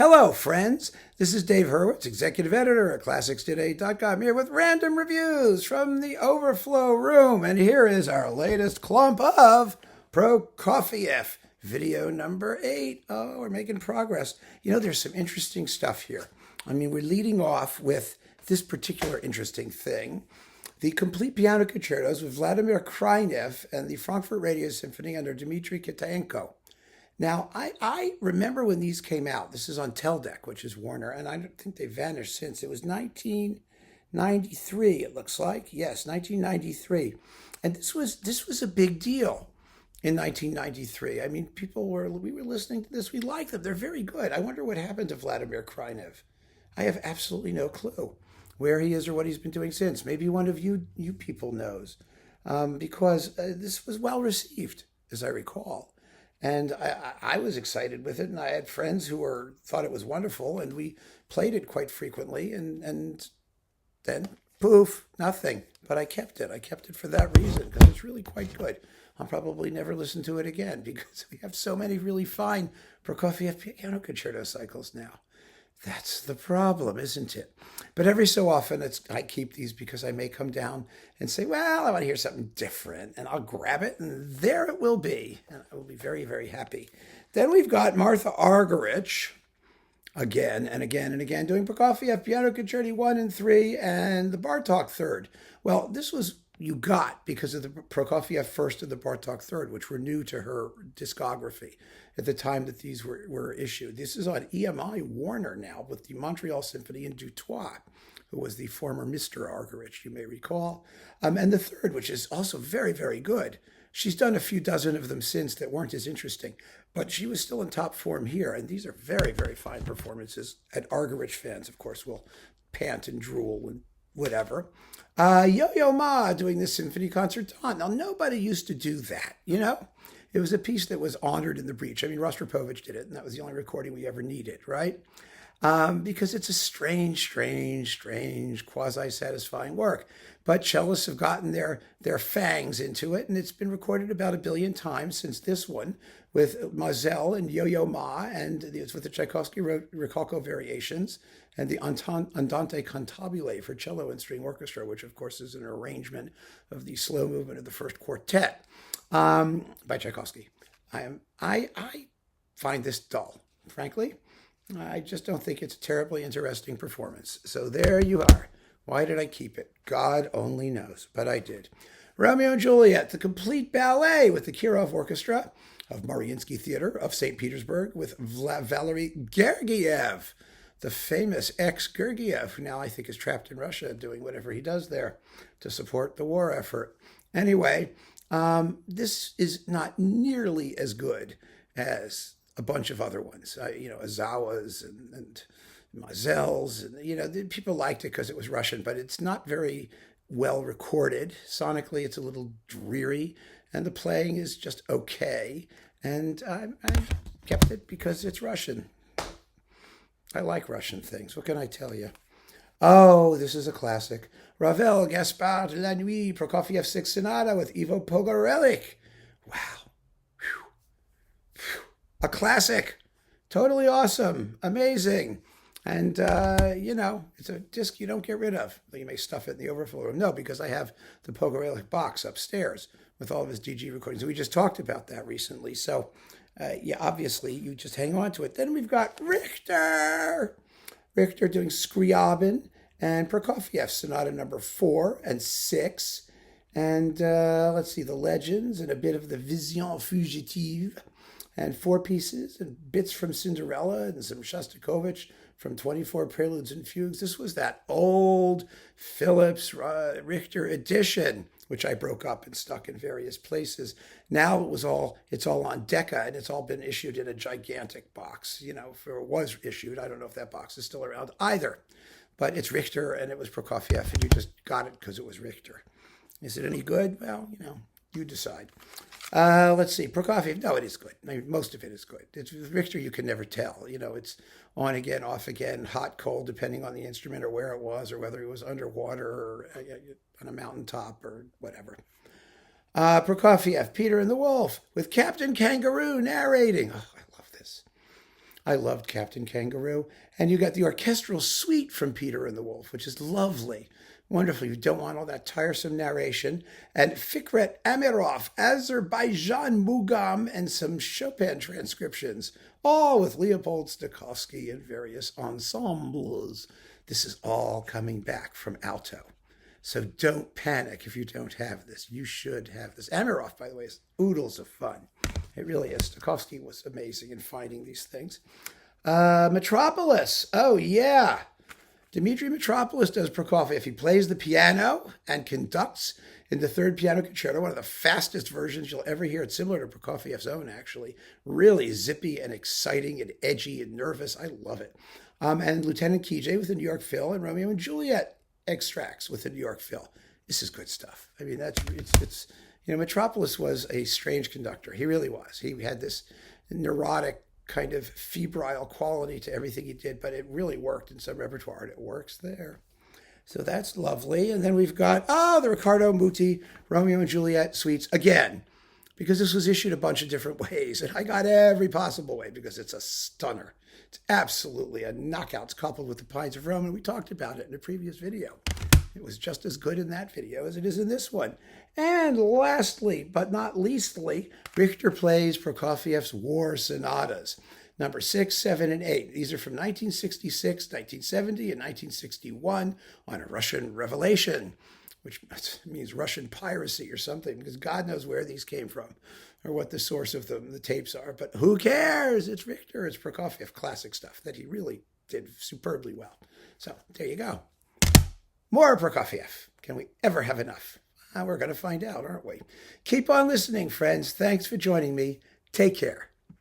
Hello, friends. This is Dave Hurwitz, executive editor at ClassicsToday.com, here with random reviews from the Overflow room. And here is our latest clump of Prokofiev, video number 8. Oh, we're making progress. You know, there's some interesting stuff here. I mean, we're leading off with this particular interesting thing. The complete piano concertos with Vladimir Krynev and the Frankfurt Radio Symphony under Dmitri Metropolis. Now, I remember when these came out. This is on Teldec, which is Warner, and I don't think they've vanished since. It was 1993, it looks like. Yes, 1993. And this was a big deal in 1993. I mean, we were listening to this. We liked them. They're very good. I wonder what happened to Vladimir Krynev. I have absolutely no clue where he is or what he's been doing since. Maybe one of you people knows, because this was well received, as I recall. And I was excited with it, and I had friends who thought it was wonderful, and we played it quite frequently, and then, poof, nothing. But I kept it. I kept it for that reason, because it's really quite good. I'll probably never listen to it again, because we have so many really fine Prokofiev piano concerto cycles now. That's the problem, isn't it? But every so often, I keep these because I may come down and say, well, I want to hear something different. And I'll grab it, and there it will be. And I will be very, very happy. Then we've got Martha Argerich, again and again and again, doing Prokofiev Piano Concerti 1 and 3 and the Bartók Third. Well, this was you got because of the Prokofiev First and the Bartók Third, which were new to her discography at the time that these were issued. This is on EMI Warner now with the Montreal Symphony and Dutoit, who was the former Mr. Argerich, you may recall. And the third, which is also very, very good. She's done a few dozen of them since that weren't as interesting, but she was still in top form here. And these are very, very fine performances. And Argerich fans, of course, will pant and drool and whatever. Yo-Yo Ma doing the Symphony Concertant. Now, nobody used to do that, you know? It was a piece that was honored in the breach. I mean, Rostropovich did it, and that was the only recording we ever needed, right? Because it's a strange, quasi-satisfying work. But cellists have gotten their fangs into it, and it's been recorded about 1 billion times since this one with Mazel and Yo-Yo Ma, and it's with the Tchaikovsky Rokoko variations, and the Andante Cantabile for cello and string orchestra, which, of course, is an arrangement of the slow movement of the first quartet by Tchaikovsky. I find this dull, frankly. I just don't think it's a terribly interesting performance. So there you are. Why did I keep it? God only knows, but I did. Romeo and Juliet, the complete ballet with the Kirov Orchestra of Mariinsky Theater of St. Petersburg with Valery Gergiev, the famous ex-Gergiev, who now I think is trapped in Russia doing whatever he does there to support the war effort. Anyway, this is not nearly as good as a bunch of other ones, Azawas and Mazels, and people liked it because it was Russian, but it's not very well recorded. Sonically, it's a little dreary, and the playing is just okay. And I kept it because it's Russian. I like Russian things. What can I tell you? Oh, this is a classic. Rael Gaspar de la Nuit, Prokofiev Sixth Sonata with Ivo Pogorelik. Wow. A classic. Totally awesome. Amazing. And, it's a disc you don't get rid of. You may stuff it in the overflow room. No, because I have the Pogorelik box upstairs with all of his DG recordings. We just talked about that recently. So, obviously, you just hang on to it. Then we've got Richter. Richter doing Scriabin and Prokofiev Sonata number 4 and 6. And let's see, the Legends and a bit of the Vision Fugitive. And 4 pieces and bits from Cinderella and some Shostakovich from 24 Preludes and Fugues. This was that old Phillips Richter edition, which I broke up and stuck in various places. Now it's all on Decca, and it's all been issued in a gigantic box. Was issued. I don't know if that box is still around either. But it's Richter, and it was Prokofiev, and you just got it because it was Richter. Is it any good? Well, you decide. Let's see. Prokofiev, no, it is good. I mean, most of it is good. It's with Richter, you can never tell. It's on again, off again, hot, cold, depending on the instrument or where it was, or whether it was underwater or on a mountaintop or whatever. Prokofiev, Peter and the Wolf, with Captain Kangaroo narrating. Oh, I love this. I loved Captain Kangaroo. And you got the orchestral suite from Peter and the Wolf, which is lovely. Wonderful. You don't want all that tiresome narration. And Fikret Amirov, Azerbaijan Mugam, and some Chopin transcriptions, all with Leopold Stokowski and various ensembles. This is all coming back from alto. So don't panic if you don't have this. You should have this. Amirov, by the way, is oodles of fun. It really is. Stokowski was amazing in finding these things. Metropolis. Oh, yeah. Demitri Metropolis does Prokofiev. He plays the piano and conducts in the third piano concerto, one of the fastest versions you'll ever hear. It's similar to Prokofiev's own, actually. Really zippy and exciting and edgy and nervous. I love it. And Lieutenant Kijé with the New York Phil and Romeo and Juliet extracts with the New York Phil. This is good stuff. I mean, it's Metropolis was a strange conductor. He really was. He had this neurotic kind of febrile quality to everything he did, but it really worked in some repertoire, and it works there. So that's lovely. And then we've got, the Riccardo Muti Romeo and Juliet suites again, because this was issued a bunch of different ways. And I got every possible way because it's a stunner. It's absolutely a knockout. It's coupled with the Pines of Rome, and we talked about it in a previous video. It was just as good in that video as it is in this one. And lastly, but not leastly, Richter plays Prokofiev's War Sonatas, number 6, 7, and 8. These are from 1966, 1970, and 1961 on a Russian Revelation, which means Russian piracy or something, because God knows where these came from or what the source of the tapes are. But who cares? It's Richter. It's Prokofiev. Classic stuff that he really did superbly well. So there you go. More Prokofiev. Can we ever have enough? We're going to find out, aren't we? Keep on listening, friends. Thanks for joining me. Take care.